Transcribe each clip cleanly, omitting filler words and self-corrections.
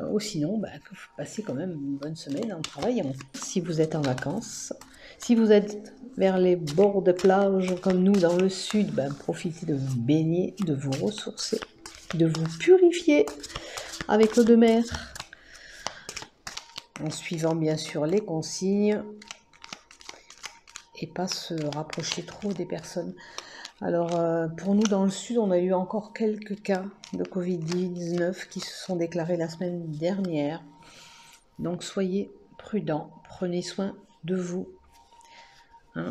Ou sinon, que vous passez quand même une bonne semaine en travaillant. Si vous êtes en vacances, si vous êtes vers les bords de plage comme nous dans le sud, profitez de vous baigner, de vous ressourcer, de vous purifier avec l'eau de mer, en suivant bien sûr les consignes et pas se rapprocher trop des personnes. Alors, pour nous, dans le sud, on a eu encore quelques cas de Covid-19 qui se sont déclarés la semaine dernière. Donc, soyez prudents, prenez soin de vous.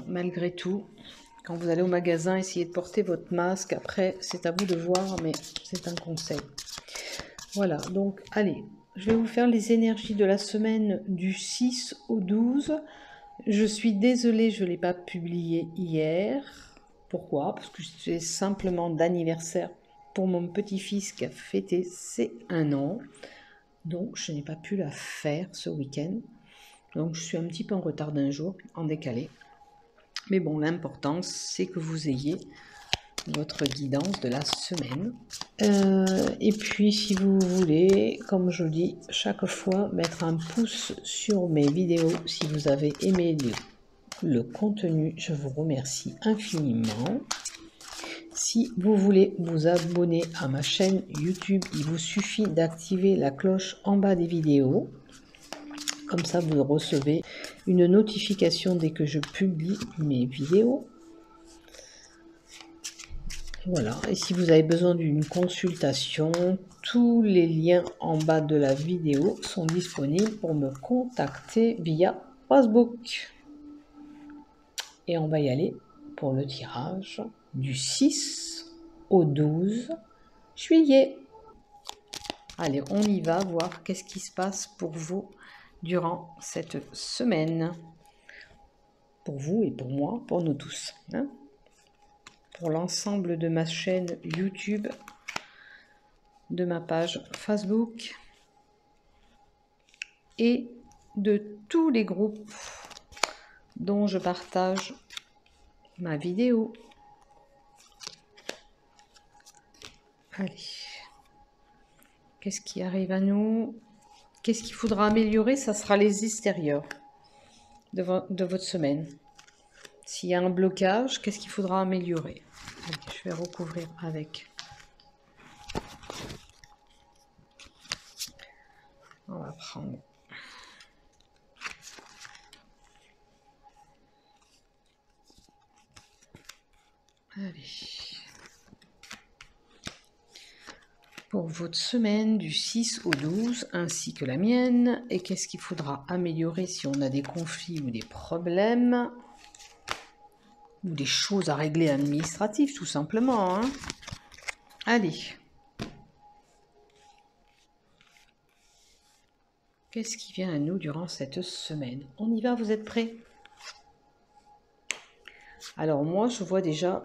Malgré tout, quand vous allez au magasin, essayez de porter votre masque. Après, c'est à vous de voir, mais c'est un conseil. Voilà, donc, allez, je vais vous faire les énergies de la semaine du 6 au 12. Je suis désolée, je ne l'ai pas publié hier. Pourquoi? Parce que c'est simplement d'anniversaire pour mon petit-fils qui a fêté ses 1 an. Donc, je n'ai pas pu la faire ce week-end. Donc, je suis un petit peu en retard d'un jour, en décalé. Mais bon, l'important, c'est que vous ayez votre guidance de la semaine. Et puis, si vous voulez, comme je dis chaque fois, mettre un pouce sur mes vidéos si vous avez aimé le contenu, je vous remercie infiniment. Si vous voulez vous abonner à ma chaîne YouTube, il vous suffit d'activer la cloche en bas des vidéos. Comme ça, vous recevez une notification dès que je publie mes vidéos. Voilà, et si vous avez besoin d'une consultation, tous les liens en bas de la vidéo sont disponibles pour me contacter via Facebook. Et on va y aller pour le tirage du 6 au 12 juillet. Allez, on y va voir qu'est-ce qui se passe pour vous durant cette semaine. Pour vous et pour moi, pour nous tous. Pour l'ensemble de ma chaîne YouTube, de ma page Facebook et de tous les groupes dont je partage ma vidéo. Allez, qu'est-ce qui arrive à nous? Qu'est-ce qu'il faudra améliorer? Ça sera les extérieurs de votre semaine. S'il y a un blocage, qu'est-ce qu'il faudra améliorer? Allez, je vais recouvrir avec. On va prendre. Allez. Pour votre semaine du 6 au 12, ainsi que la mienne. Et qu'est-ce qu'il faudra améliorer si on a des conflits ou des problèmes? Ou des choses à régler administratives, tout simplement. Allez. Qu'est-ce qui vient à nous durant cette semaine? On y va, vous êtes prêts? Alors moi, je vois déjà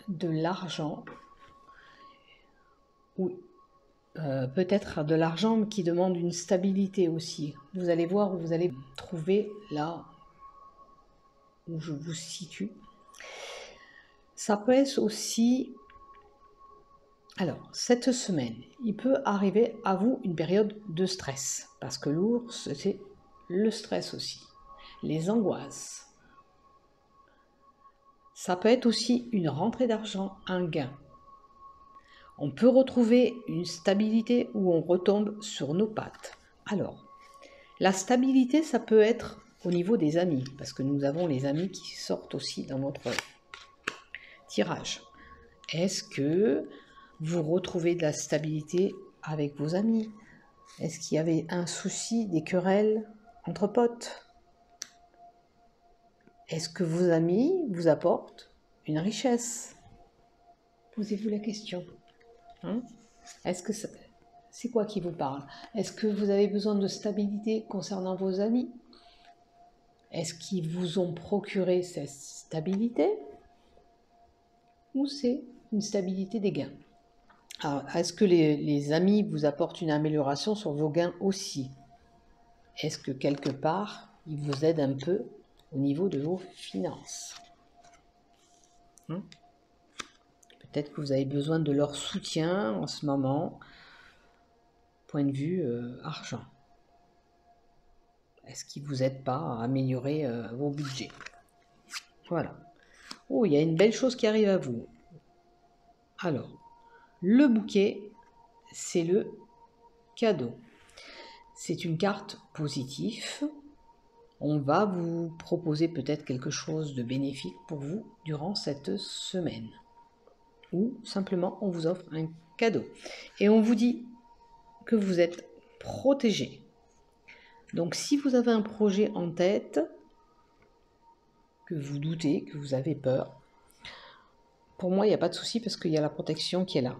de l'argent. Ou peut-être de l'argent qui demande une stabilité aussi. Vous allez voir où vous allez trouver là où je vous situe. Ça peut être aussi... Alors, cette semaine, il peut arriver à vous une période de stress. Parce que l'ours, c'est le stress aussi. Les angoisses. Ça peut être aussi une rentrée d'argent, un gain. On peut retrouver une stabilité où on retombe sur nos pattes. Alors, la stabilité, ça peut être au niveau des amis. Parce que nous avons les amis qui sortent aussi dans notre tirage. Est-ce que vous retrouvez de la stabilité avec vos amis? Est-ce qu'il y avait un souci, des querelles entre potes? Est-ce que vos amis vous apportent une richesse? Posez-vous la question. Est-ce que c'est quoi qui vous parle? Est-ce que vous avez besoin de stabilité concernant vos amis? Est-ce qu'ils vous ont procuré cette stabilité? ou c'est une stabilité des gains. Alors, est-ce que les amis vous apportent une amélioration sur vos gains aussi? Est-ce que quelque part, ils vous aident un peu au niveau de vos finances? Peut-être que vous avez besoin de leur soutien en ce moment, point de vue argent. Est-ce qu'ils ne vous aident pas à améliorer vos budgets? Voilà. Oh, il y a une belle chose qui arrive à vous. Alors, le bouquet, c'est le cadeau. C'est une carte positive. On va vous proposer peut-être quelque chose de bénéfique pour vous durant cette semaine. Ou simplement, on vous offre un cadeau. Et on vous dit que vous êtes protégé. Donc, si vous avez un projet en tête, que vous doutez, que vous avez peur, pour moi, il n'y a pas de souci parce qu'il y a la protection qui est là.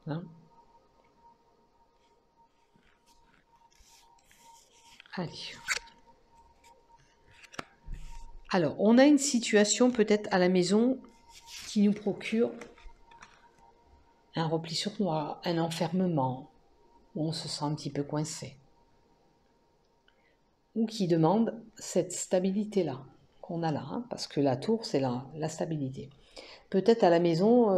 Hein? Allez. Alors, on a une situation peut-être à la maison qui nous procure un repli sur moi, un enfermement, où on se sent un petit peu coincé, ou qui demande cette stabilité-là qu'on a là, hein, parce que la tour, c'est la stabilité. Peut-être à la maison,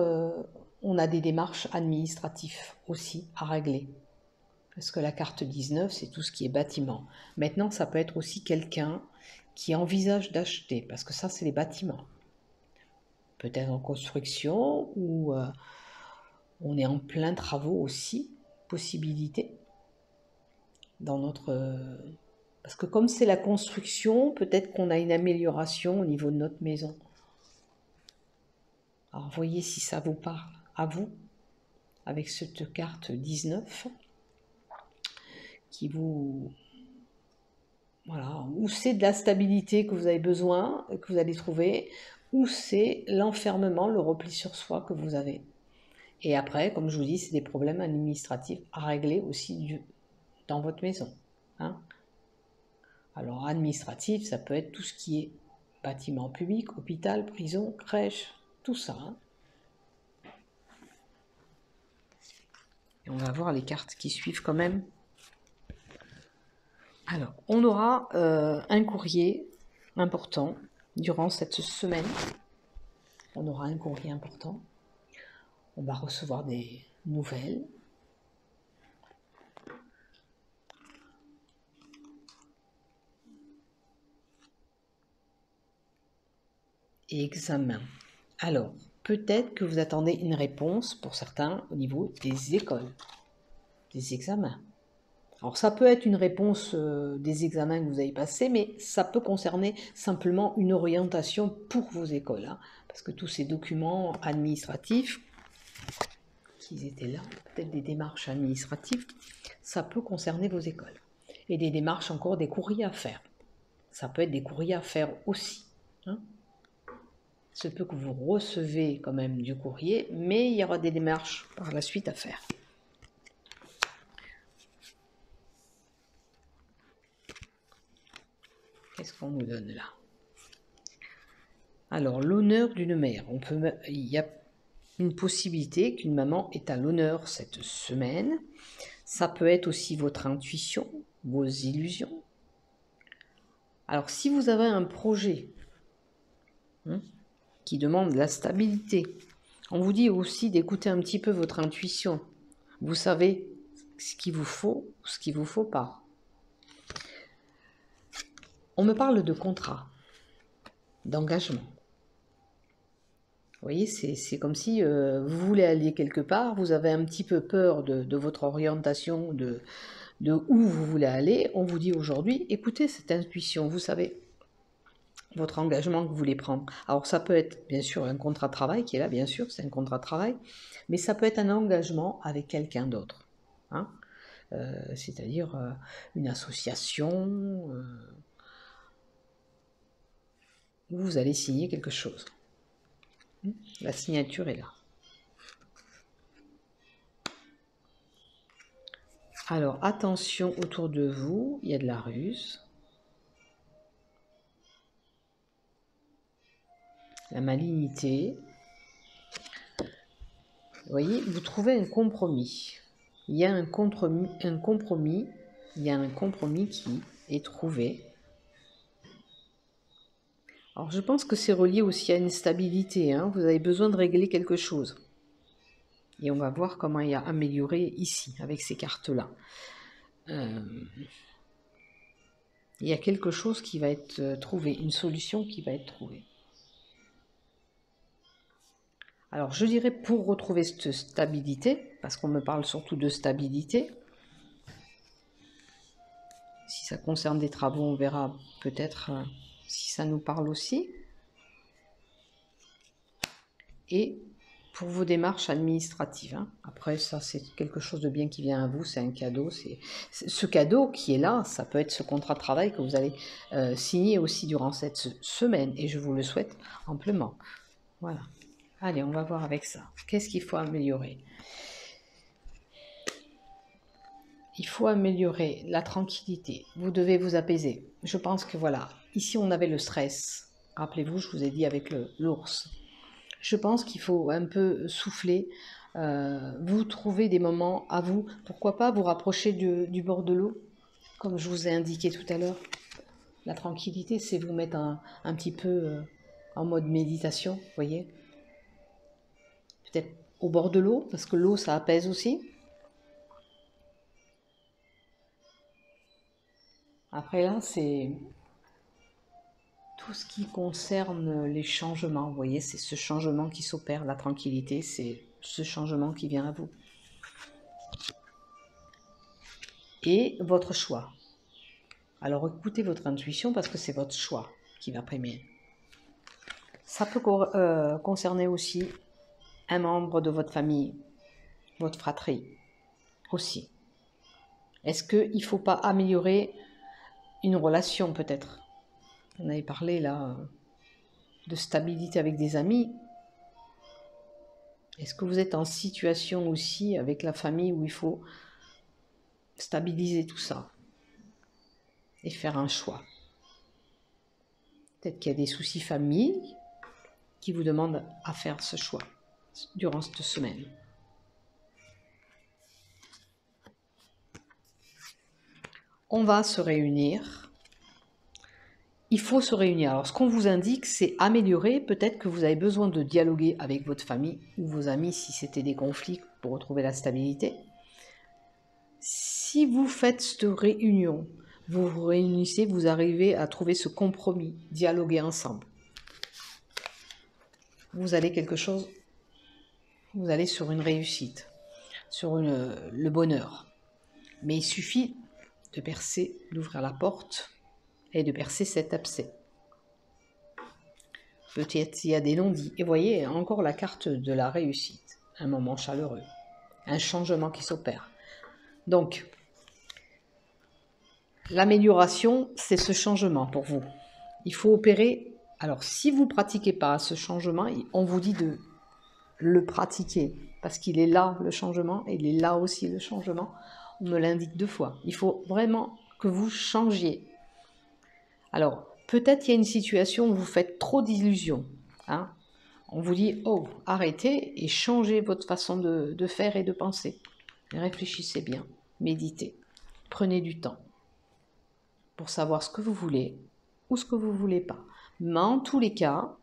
on a des démarches administratives aussi à régler, parce que la carte 19, c'est tout ce qui est bâtiment. Maintenant, ça peut être aussi quelqu'un qui envisage d'acheter, parce que ça, c'est les bâtiments. Peut-être en construction, ou on est en plein travaux aussi, possibilité, dans notre... parce que comme c'est la construction, peut-être qu'on a une amélioration au niveau de notre maison. Alors, voyez si ça vous parle à vous, avec cette carte 19, qui vous... Voilà, ou c'est de la stabilité que vous avez besoin, que vous allez trouver, ou c'est l'enfermement, le repli sur soi que vous avez. Et après, comme je vous dis, c'est des problèmes administratifs à régler aussi dans votre maison. Hein. Alors, administratif, ça peut être tout ce qui est bâtiment public, hôpital, prison, crèche, tout ça. Hein. Et on va voir les cartes qui suivent quand même. Alors, on aura un courrier important durant cette semaine. On aura un courrier important. On va recevoir des nouvelles. Et examen. Alors, peut-être que vous attendez une réponse pour certains au niveau des écoles, des examens. Alors ça peut être une réponse des examens que vous avez passés, mais ça peut concerner simplement une orientation pour vos écoles. Hein, parce que tous ces documents administratifs, qu'ils étaient là, peut-être des démarches administratives, ça peut concerner vos écoles. Et des démarches encore, des courriers à faire. Ça peut être des courriers à faire aussi. Hein. Il se peut que vous recevez quand même du courrier, mais il y aura des démarches par la suite à faire. Qu'est-ce qu'on nous donne là? Alors, l'honneur d'une mère. Il y a une possibilité qu'une maman est à l'honneur cette semaine. Ça peut être aussi votre intuition, vos illusions. Alors, si vous avez un projet qui demande la stabilité, on vous dit aussi d'écouter un petit peu votre intuition. Vous savez ce qu'il vous faut ou ce qu'il ne vous faut pas. On me parle de contrat, d'engagement. Vous voyez, c'est comme si vous voulez aller quelque part, vous avez un petit peu peur de votre orientation, de où vous voulez aller. On vous dit aujourd'hui, écoutez cette intuition, vous savez votre engagement que vous voulez prendre. Alors ça peut être bien sûr un contrat de travail qui est là, bien sûr, c'est un contrat de travail, mais ça peut être un engagement avec quelqu'un d'autre. Hein, c'est-à-dire une association où vous allez signer quelque chose. La signature est là. Alors, attention autour de vous, il y a de la ruse. La malignité. Vous voyez, vous trouvez un compromis. Il y a un compromis qui est trouvé. Alors, je pense que c'est relié aussi à une stabilité. Hein. Vous avez besoin de régler quelque chose. Et on va voir comment il y a amélioré ici, avec ces cartes-là. Il y a quelque chose qui va être trouvé, une solution qui va être trouvée. Alors, je dirais pour retrouver cette stabilité, parce qu'on me parle surtout de stabilité. Si ça concerne des travaux, on verra peut-être si ça nous parle aussi. Et pour vos démarches administratives. Hein. Après, ça, c'est quelque chose de bien qui vient à vous, c'est un cadeau. Ce cadeau qui est là, ça peut être ce contrat de travail que vous allez signer aussi durant cette semaine, et je vous le souhaite amplement. Voilà. Allez, on va voir avec ça. Qu'est-ce qu'il faut améliorer? Il faut améliorer la tranquillité. Vous devez vous apaiser. Je pense que voilà, ici on avait le stress. Rappelez-vous, je vous ai dit avec l'ours. Je pense qu'il faut un peu souffler, vous trouver des moments à vous. Pourquoi pas vous rapprocher du bord de l'eau, comme je vous ai indiqué tout à l'heure. La tranquillité, c'est vous mettre un petit peu en mode méditation, vous voyez. Peut-être au bord de l'eau, parce que l'eau, ça apaise aussi. Après là, c'est tout ce qui concerne les changements. Vous voyez, c'est ce changement qui s'opère. La tranquillité, c'est ce changement qui vient à vous. Et votre choix. Alors écoutez votre intuition parce que c'est votre choix qui va primer. Ça peut concerner aussi un membre de votre famille, votre fratrie aussi. Est-ce qu'il ne faut pas améliorer une relation peut-être? On avait parlé là de stabilité avec des amis. Est-ce que vous êtes en situation aussi avec la famille où il faut stabiliser tout ça et faire un choix? Peut-être qu'il y a des soucis famille qui vous demandent à faire ce choix durant cette semaine. On va se réunir. Il faut se réunir. Alors, ce qu'on vous indique, c'est améliorer. Peut-être que vous avez besoin de dialoguer avec votre famille ou vos amis si c'était des conflits pour retrouver la stabilité. Si vous faites cette réunion, vous vous réunissez, vous arrivez à trouver ce compromis, dialoguer ensemble. Vous allez quelque chose, vous allez sur une réussite, sur le bonheur. Mais il suffit de percer, d'ouvrir la porte et de percer cet abcès. Peut-être il y a des non-dits. Et voyez, encore la carte de la réussite. Un moment chaleureux. Un changement qui s'opère. Donc, l'amélioration, c'est ce changement pour vous. Il faut opérer. Alors, si vous ne pratiquez pas ce changement, on vous dit de le pratiquer. Parce qu'il est là, le changement, et il est là aussi, le changement. On me l'indique 2 fois. Il faut vraiment que vous changiez. Alors, peut-être il y a une situation où vous faites trop d'illusions. Hein. On vous dit, oh, arrêtez et changez votre façon de faire et de penser. Réfléchissez bien, méditez, prenez du temps pour savoir ce que vous voulez ou ce que vous ne voulez pas. Mais en tous les cas,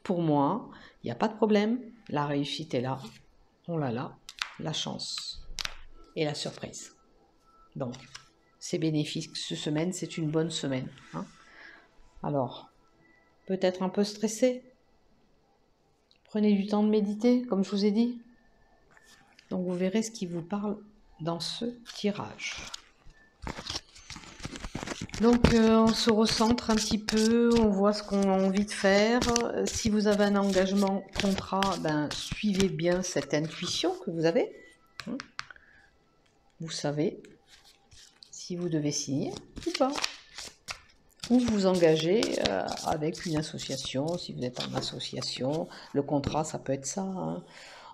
pour moi, il n'y a pas de problème. La réussite est là, on l'a là, la chance et la surprise. Donc, c'est bénéfique. Cette semaine, c'est une bonne semaine. Hein. Alors, peut-être un peu stressé. Prenez du temps de méditer, comme je vous ai dit. Donc, vous verrez ce qui vous parle dans ce tirage. Donc, on se recentre un petit peu, on voit ce qu'on a envie de faire. Si vous avez un engagement contrat, ben, suivez bien cette intuition que vous avez. Vous savez si vous devez signer ou pas. Ou vous engagez avec une association, si vous êtes en association. Le contrat, ça peut être ça. Hein.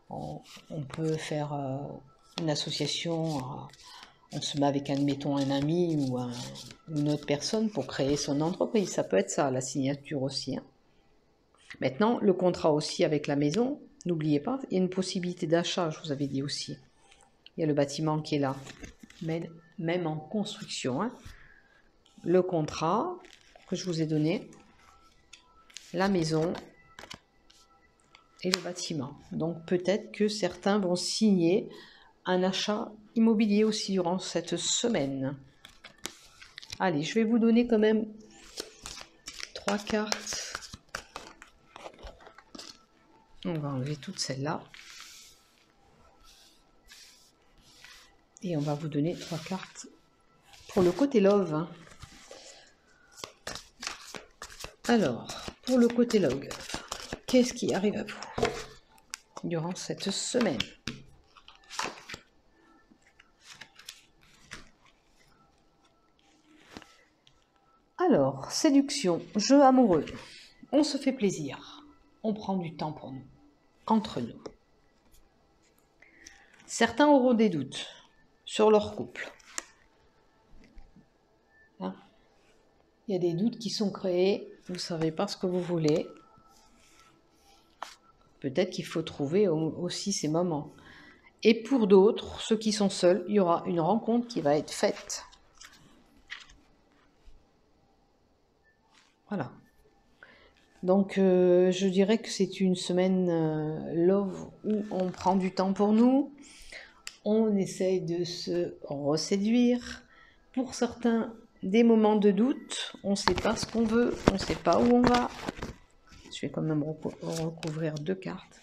On peut faire une association, on se met avec, admettons, un ami ou une autre personne pour créer son entreprise. Ça peut être ça, la signature aussi. Hein. Maintenant, le contrat aussi avec la maison, N'oubliez pas, il y a une possibilité d'achat, je vous avais dit aussi. Il y a le bâtiment qui est là, mais même en construction. Hein. Le contrat que je vous ai donné, la maison et le bâtiment. Donc peut-être que certains vont signer un achat immobilier aussi durant cette semaine. Allez, je vais vous donner quand même 3 cartes. On va enlever toutes celles-là. Et on va vous donner 3 cartes pour le côté love. Hein. Alors, pour le côté love, qu'est-ce qui arrive à vous durant cette semaine? Alors, séduction, jeu amoureux. On se fait plaisir. On prend du temps pour nous, entre nous. Certains auront des doutes sur leur couple. Hein? Il y a des doutes qui sont créés. Vous ne savez pas ce que vous voulez. Peut-être qu'il faut trouver aussi ces moments. Et pour d'autres, ceux qui sont seuls, il y aura une rencontre qui va être faite. Voilà. Donc, je dirais que c'est une semaine love où on prend du temps pour nous. On essaye de se reséduire. Pour certains, des moments de doute. On ne sait pas ce qu'on veut. On ne sait pas où on va. Je vais quand même recouvrir 2 cartes.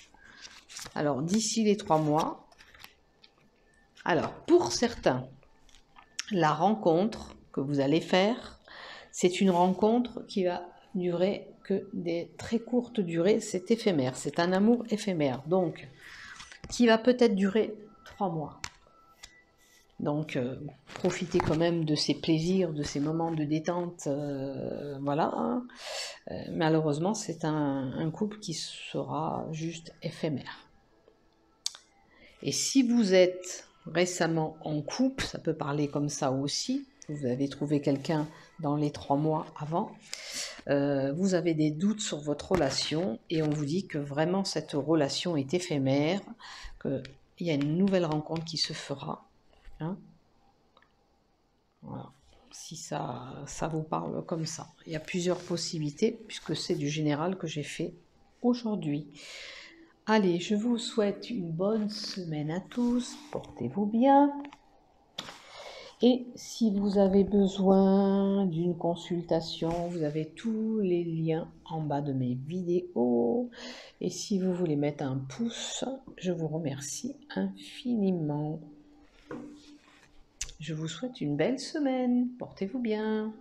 Alors, d'ici les 3 mois. Alors, pour certains, la rencontre que vous allez faire, c'est une rencontre qui va durer que des très courtes durées. C'est éphémère. C'est un amour éphémère. Donc, qui va peut-être durer 3 mois. Donc, profitez quand même de ces plaisirs, de ces moments de détente. Voilà. Hein. Malheureusement, c'est un couple qui sera juste éphémère. Et si vous êtes récemment en couple, ça peut parler comme ça aussi, vous avez trouvé quelqu'un dans les 3 mois avant, vous avez des doutes sur votre relation et on vous dit que vraiment cette relation est éphémère, qu'il y a une nouvelle rencontre qui se fera. Hein. Voilà. Si ça vous parle comme ça. Il y a plusieurs possibilités puisque c'est du général que j'ai fait aujourd'hui. Allez, je vous souhaite une bonne semaine à tous. Portez-vous bien. Et si vous avez besoin d'une consultation, vous avez tous les liens en bas de mes vidéos. Et si vous voulez mettre un pouce, je vous remercie infiniment. Je vous souhaite une belle semaine. Portez-vous bien.